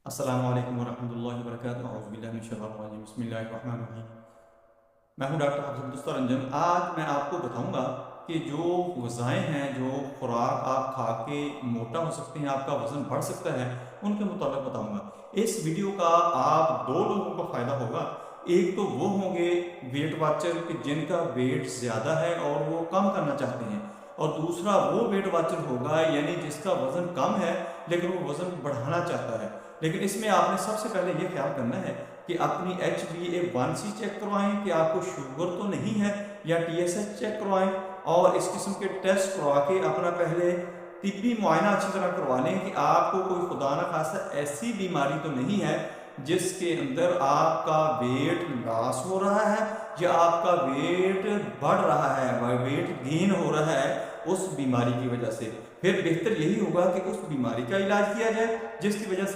अस्सलामु अलैकुम वरहमतुल्लाहि वबरकातुहू। औज़ु बिल्लाहि मिनश शैतानिर रजीम। बिस्मिल्लाहिर रहमानिर रहीम। मैं हूं डॉक्टर हफीज़ दुस्तरंजन। आज मैं आपको बताऊंगा कि जो ग़िज़ाएँ हैं, जो खुराक आप खा के मोटा हो सकते हैं, आपका वज़न बढ़ सकता है, उनके मुताबिक बताऊंगा। इस वीडियो का आप 2 लोगों को फ़ायदा होगा। एक तो वो होंगे वेट वॉचर कि जिनका वेट ज़्यादा है और वो कम करना चाहते हैं, और दूसरा वो वेट वॉचर होगा यानी जिसका वज़न कम है लेकिन वो वज़न बढ़ाना चाहता है। लेकिन इसमें आपने सबसे पहले ये ख्याल करना है कि अपनी HbA1c चेक करवाएं कि आपको शुगर तो नहीं है, या TSH चेक करवाएं, और इस किस्म के टेस्ट करवा के अपना पहले तिब्बी मुआयना अच्छी तरह करवा लें कि आपको कोई खुदा न खासा ऐसी बीमारी तो नहीं है जिसके अंदर आपका वेट लॉस हो रहा है या आपका वेट बढ़ रहा है, वेट गेन हो रहा है उस बीमारी की वजह से। फिर बेहतर यही होगा कि उस बीमारी का इलाज किया जाए जिसकी वजह से